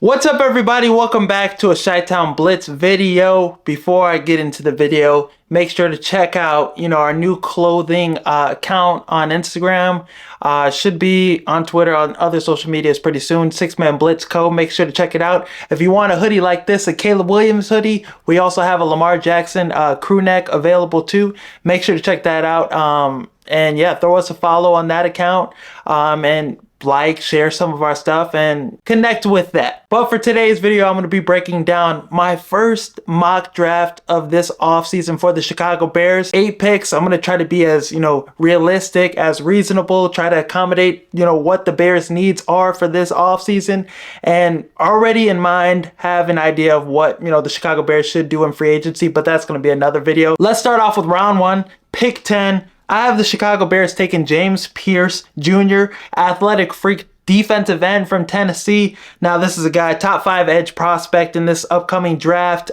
What's up, everybody? Welcome back to a Chi-Town Blitz video. Before I get into the video, make sure to check out, our new clothing account on Instagram. Should be on Twitter, on other social medias pretty soon. 6-Man Blitz Co. Make sure to check it out. If you want a hoodie like this, a Caleb Williams hoodie, we also have a Lamar Jackson crew neck available too. Make sure to check that out. And yeah, throw us a follow on that account. And like, share some of our stuff, and connect with that. But for today's video, I'm going to be breaking down my first mock draft of this offseason for the Chicago Bears. 8 picks. I'm going to try to be as, realistic, as reasonable, try to accommodate, what the Bears' needs are for this offseason, and already in mind have an idea of what, the Chicago Bears should do in free agency, but that's going to be another video. Let's start off with round 1, pick 10. I have the Chicago Bears taking James Pierce Jr., athletic freak defensive end from Tennessee. Now, this is a guy, top 5 edge prospect in this upcoming draft.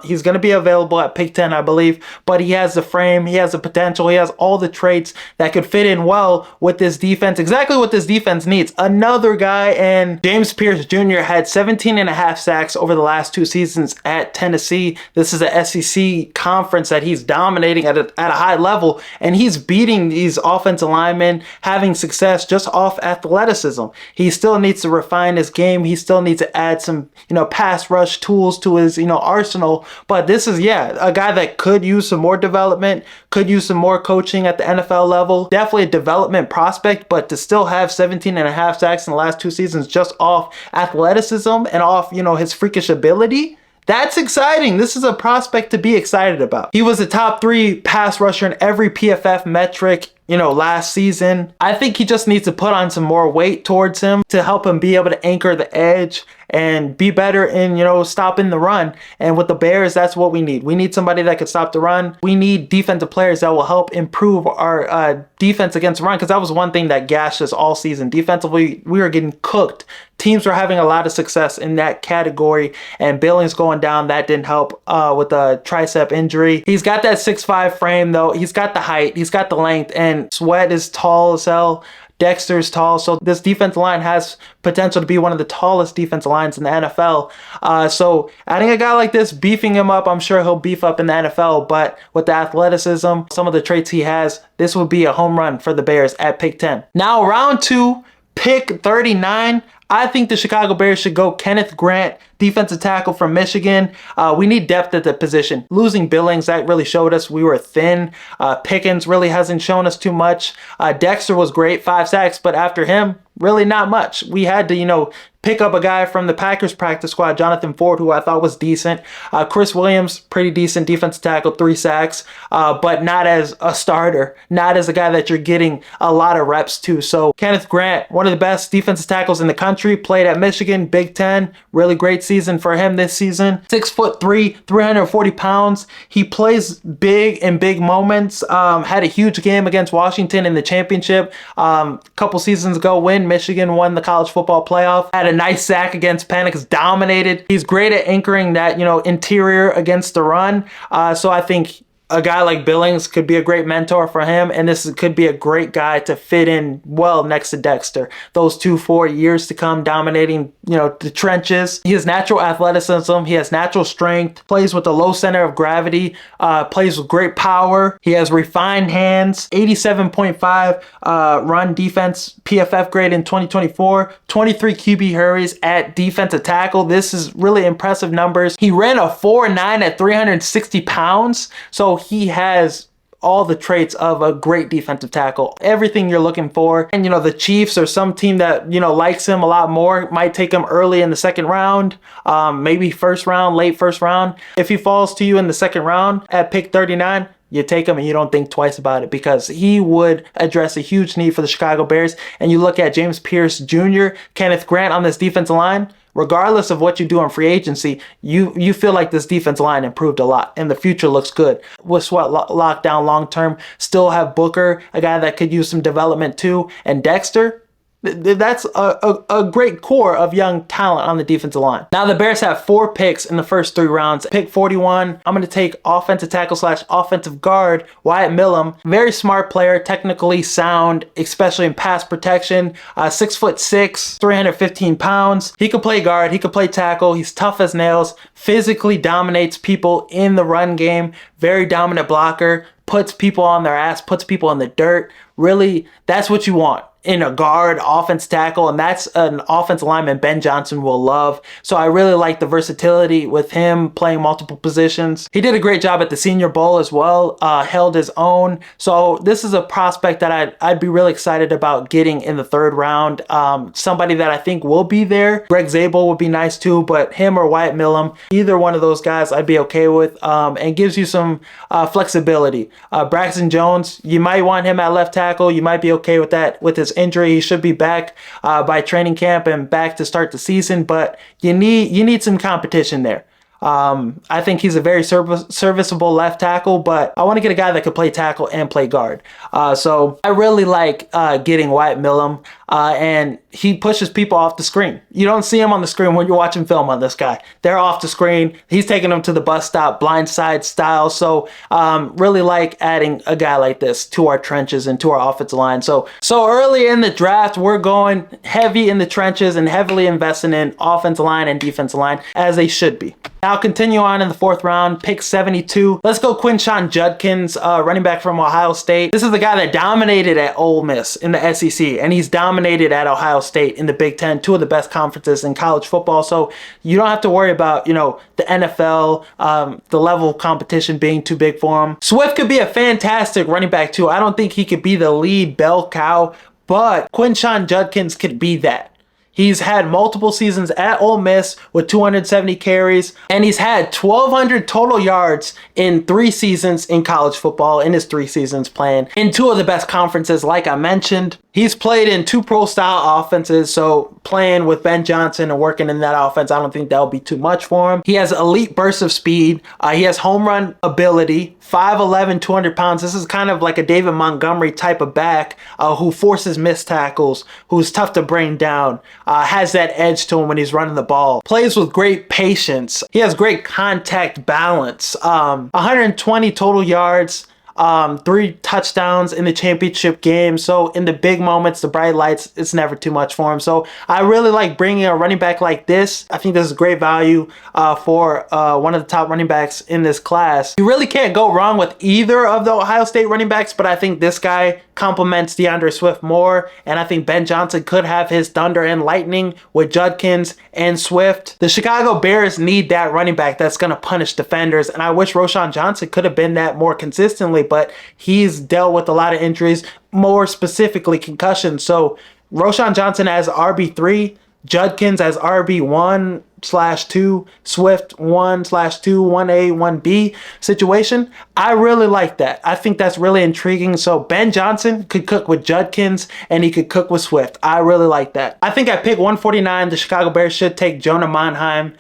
He's going to be available at pick 10, I believe, but he has the frame, he has the potential, he has all the traits that could fit in well with this defense, exactly what this defense needs. Another guy, and James Pierce Jr. had 17.5 sacks over the last 2 seasons at Tennessee. This is a SEC conference that he's dominating at a high level, and he's beating these offensive linemen, having success just off athleticism. He still needs to refine his game. He still needs to add some, pass rush tools to his, arsenal. But this is, a guy that could use some more development, could use some more coaching at the NFL level. Definitely a development prospect, but to still have 17.5 sacks in the last 2 seasons just off athleticism and off, his freakish ability, that's exciting. This is a prospect to be excited about. He was a top 3 pass rusher in every PFF metric, last season. I think he just needs to put on some more weight towards him to help him be able to anchor the edge and be better in, stopping the run. And with the Bears, that's what we need. We need somebody that can stop the run. We need defensive players that will help improve our defense against the run, because that was one thing that gashed us all season. Defensively, we were getting cooked. Teams were having a lot of success in that category, and Billings going down, that didn't help with a tricep injury. He's got that 6'5" frame, though. He's got the height, he's got the length, and Sweat is tall as hell. Dexter's tall, so this defensive line has potential to be one of the tallest defensive lines in the NFL. So adding a guy like this, beefing him up, I'm sure he'll beef up in the NFL, but with the athleticism, some of the traits he has, this would be a home run for the Bears at pick 10. Now, round 2, pick 39. I think the Chicago Bears should go Kenneth Grant, defensive tackle from Michigan. We need depth at the position. Losing Billings, that really showed us we were thin. Pickens really hasn't shown us too much. Dexter was great, 5 sacks, but after him, really not much. We had to, pick up a guy from the Packers practice squad, Jonathan Ford, who I thought was decent. Chris Williams, pretty decent defensive tackle, 3 sacks, but not as a starter, not as a guy that you're getting a lot of reps to. So Kenneth Grant, one of the best defensive tackles in the country, played at Michigan, Big Ten, really great season for him this season. 6'3", 340 pounds. He plays big in big moments. Had a huge game against Washington in the championship a couple seasons ago when Michigan won the college football playoff. Had a nice sack against Penix, dominated. He's great at anchoring that, interior against the run. So I think a guy like Billings could be a great mentor for him, and this could be a great guy to fit in well next to Dexter. Those 2 for years to come, dominating, the trenches. He has natural athleticism. He has natural strength. Plays with a low center of gravity. Plays with great power. He has refined hands. 87.5 run defense PFF grade in 2024. 23 QB hurries at defensive tackle. This is really impressive numbers. He ran a 4.9 at 360 pounds. So he has all the traits of a great defensive tackle. Everything you're looking for. And, the Chiefs or some team that, likes him a lot more might take him early in the 2nd round, maybe 1st round, late 1st round. If he falls to you in the 2nd round at pick 39, you take him and you don't think twice about it, because he would address a huge need for the Chicago Bears. And you look at James Pierce Jr., Kenneth Grant on this defensive line, regardless of what you do in free agency, you feel like this defense line improved a lot and the future looks good. With Sweat locked down long term, still have Booker, a guy that could use some development too, and Dexter. That's a great core of young talent on the defensive line. Now the Bears have 4 picks in the first 3 rounds. Pick 41, I'm going to take offensive tackle / offensive guard Wyatt Millam. Very smart player, technically sound, especially in pass protection. 6'6", 315 pounds. He can play guard, he can play tackle. He's tough as nails, physically dominates people in the run game. Very dominant blocker, puts people on their ass, puts people in the dirt. Really, that's what you want in a guard, offense tackle, and that's an offensive lineman Ben Johnson will love. So I really like the versatility with him playing multiple positions. He did a great job at the Senior Bowl as well, held his own. So this is a prospect that I'd be really excited about getting in the 3rd round. Somebody that I think will be there. Greg Zabel would be nice too, but him or Wyatt Millam, either one of those guys I'd be okay with, and gives you some flexibility. Braxton Jones, you might want him at left tackle. You might be okay with that with his injury. He should be back by training camp and back to start the season, but you need some competition there. I think he's a very serviceable left tackle, but I want to get a guy that could play tackle and play guard. So I really like getting Wyatt Millam, and he pushes people off the screen. You don't see him on the screen when you're watching film on this guy. They're off the screen. He's taking them to the bus stop, blindside style. So really like adding a guy like this to our trenches and to our offensive line. So early in the draft, we're going heavy in the trenches and heavily investing in offensive line and defensive line, as they should be. Now continue on in the 4th round, pick 72. Let's go Quinshon Judkins, running back from Ohio State. This is the guy that dominated at Ole Miss in the SEC, and he's dominated at Ohio State in the Big Ten, 2 of the best conferences in college football. So you don't have to worry about, the NFL, the level of competition being too big for him. Swift could be a fantastic running back too. I don't think he could be the lead bell cow, but Quinshon Judkins could be that. He's had multiple seasons at Ole Miss with 270 carries, and he's had 1,200 total yards in 3 seasons in college football, in his 3 seasons playing in 2 of the best conferences, like I mentioned. He's played in 2 pro-style offenses, so playing with Ben Johnson and working in that offense, I don't think that'll be too much for him. He has elite bursts of speed. He has home run ability, 5'11", 200 pounds. This is kind of like a David Montgomery type of back who forces missed tackles, who's tough to bring down, has that edge to him when he's running the ball, plays with great patience. He has great contact balance, 120 total yards, 3 touchdowns in the championship game. So in the big moments, the bright lights, it's never too much for him. So I really like bringing a running back like this. I think this is great value for one of the top running backs in this class. You really can't go wrong with either of the Ohio State running backs, but I think this guy complements DeAndre Swift more, and I think Ben Johnson could have his thunder and lightning with Judkins and Swift. The Chicago Bears need that running back that's going to punish defenders, and I wish Roschon Johnson could have been that more consistently, but he's dealt with a lot of injuries, more specifically concussions. So Roschon Johnson as RB3, Judkins as RB1/2, Swift 1/2, 1A, 1B situation. I really like that. I think that's really intriguing. So Ben Johnson could cook with Judkins and he could cook with Swift. I really like that. I think at pick 149, the Chicago Bears should take Jonah Monheim,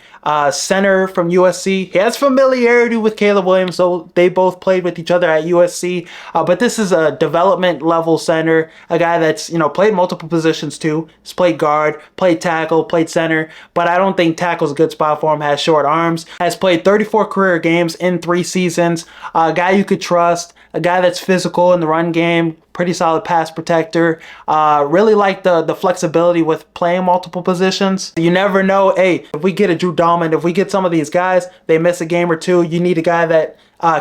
center from USC. He has familiarity with Caleb Williams, so they both played with each other at USC. But this is a development level center, a guy that's, played multiple positions too. He's played guard, played tackle, played center, but I don't think tackle's a good spot for him. Has short arms, has played 34 career games in 3 seasons. A guy you could trust, a guy that's physical in the run game, pretty solid pass protector. Really like the flexibility with playing multiple positions. You never know, hey, if we get a Drew Dahlman, if we get some of these guys, they miss a game or 2, you need a guy that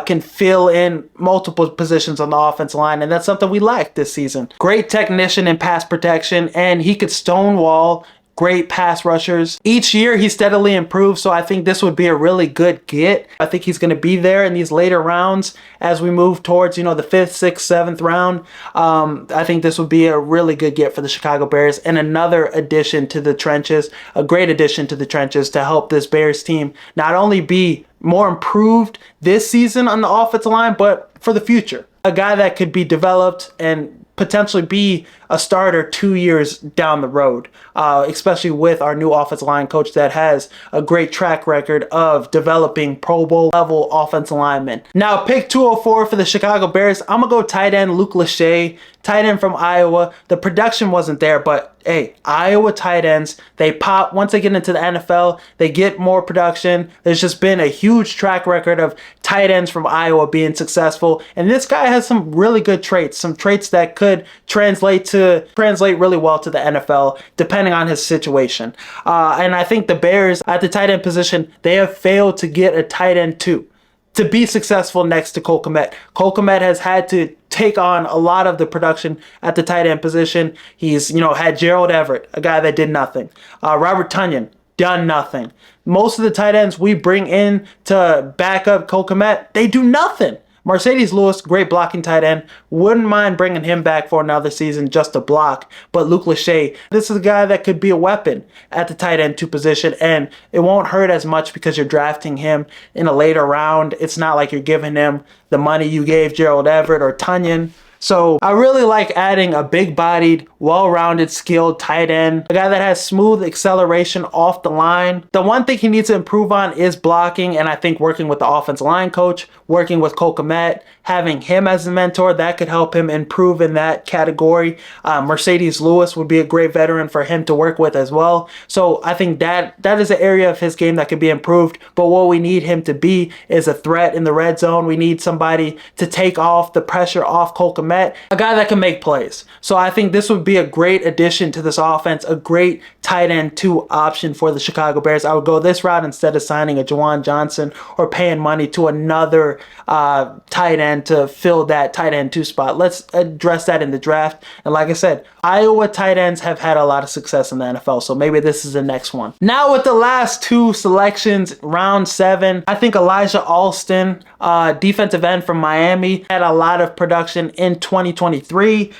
can fill in multiple positions on the offensive line, and that's something we lacked this season. Great technician in pass protection, and he could stonewall great pass rushers. Each year he steadily improves, so I think this would be a really good get. I think he's going to be there in these later rounds as we move towards, the 5th, 6th, 7th round. I think this would be a really good get for the Chicago Bears and another addition to the trenches, a great addition to the trenches to help this Bears team not only be more improved this season on the offensive line, but for the future. A guy that could be developed and potentially be a starter 2 years down the road, especially with our new offensive line coach that has a great track record of developing Pro Bowl level offensive linemen. Now, pick 204 for the Chicago Bears, I'm going to go tight end Luke Lachey. tight end from Iowa. The production wasn't there, but hey, Iowa tight ends, they pop. Once they get into the NFL, they get more production. There's just been a huge track record of tight ends from Iowa being successful. And this guy has some really good traits, some traits that could translate really well to the NFL, depending on his situation. And I think the Bears at the tight end position, they have failed to get a tight end too, to be successful next to Cole Kmet. Cole Kmet has had to take on a lot of the production at the tight end position. He's, had Gerald Everett, a guy that did nothing. Robert Tonyan, done nothing. Most of the tight ends we bring in to back up Cole Kmet, they do nothing. Mercedes Lewis, great blocking tight end. Wouldn't mind bringing him back for another season just to block. But Luke Lachey, this is a guy that could be a weapon at the tight end 2 position, and it won't hurt as much because you're drafting him in a later round. It's not like you're giving him the money you gave Gerald Everett or Tonyan. So I really like adding a big-bodied, well-rounded, skilled tight end, a guy that has smooth acceleration off the line. The one thing he needs to improve on is blocking, and I think working with the offensive line coach, working with Cole Kmet, having him as a mentor, that could help him improve in that category. Mercedes Lewis would be a great veteran for him to work with as well. So I think that is an area of his game that could be improved. But what we need him to be is a threat in the red zone. We need somebody to take off the pressure off Cole Kmet, a guy that can make plays. So I think this would be a great addition to this offense, a great tight end 2 option for the Chicago Bears. I would go this route instead of signing a Juwan Johnson or paying money to another tight end to fill that tight end 2 spot. Let's address that in the draft. And like I said, Iowa tight ends have had a lot of success in the NFL, so maybe this is the next one. Now with the last 2 selections, round 7, I think Elijah Alston, defensive end from Miami, had a lot of production in 2023.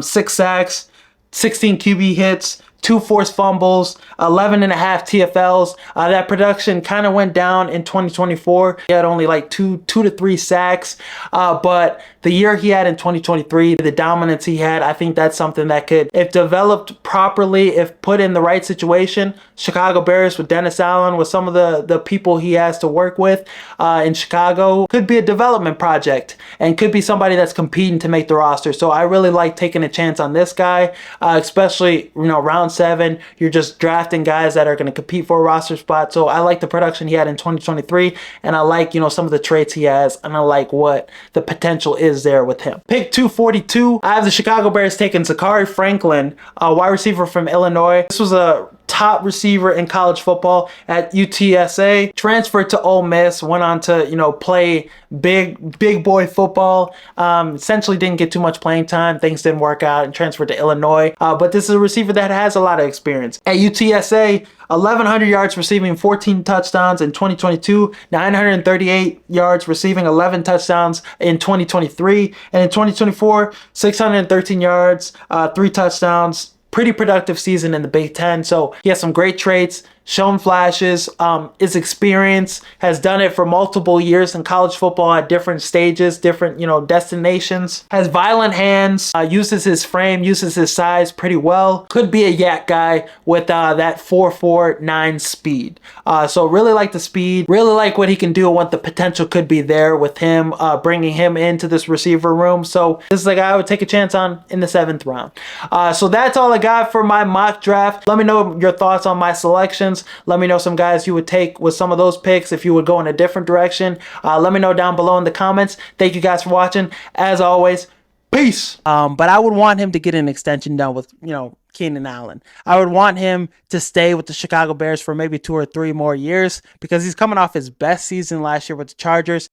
6 sacks, 16 QB hits, 2 forced fumbles, 11 and a half TFLs. That production kind of went down in 2024. He had only like 2 to 3 sacks. But the year he had in 2023, the dominance he had, I think that's something that could, if developed properly, if put in the right situation, Chicago Bears with Dennis Allen, with some of the people he has to work with in Chicago, could be a development project and could be somebody that's competing to make the roster. So I really like taking a chance on this guy, especially, round 7, you're just drafting guys that are going to compete for a roster spot. So I like the production he had in 2023, and I like, some of the traits he has, and I like what the potential is there with him. Pick 242, I have the Chicago Bears taking Zachary Franklin, a wide receiver from Illinois. This was a top receiver in college football at UTSA, transferred to Ole Miss, went on to, play big boy football. Essentially didn't get too much playing time. Things didn't work out and transferred to Illinois. But this is a receiver that has a lot of experience. At UTSA, 1,100 yards receiving, 14 touchdowns in 2022, 938 yards receiving, 11 touchdowns in 2023. And in 2024, 613 yards, 3 touchdowns. Pretty productive season in the Big Ten. So he has some great traits, shown flashes, is experienced, has done it for multiple years in college football at different stages, different, destinations, has violent hands, uses his frame, uses his size pretty well. Could be a yak guy with that 4.49 speed. So really like the speed, really like what he can do and what the potential could be there with him, bringing him into this receiver room. So this is a guy I would take a chance on in the 7th round. So that's all I got for my mock draft. Let me know your thoughts on my selections. Let me know some guys you would take with some of those picks if you would go in a different direction. Let me know down below in the comments. Thank you guys for watching. As always, peace. But I would want him to get an extension done with, Keenan Allen. I would want him to stay with the Chicago Bears for maybe 2 or 3 more years because he's coming off his best season last year with the Chargers.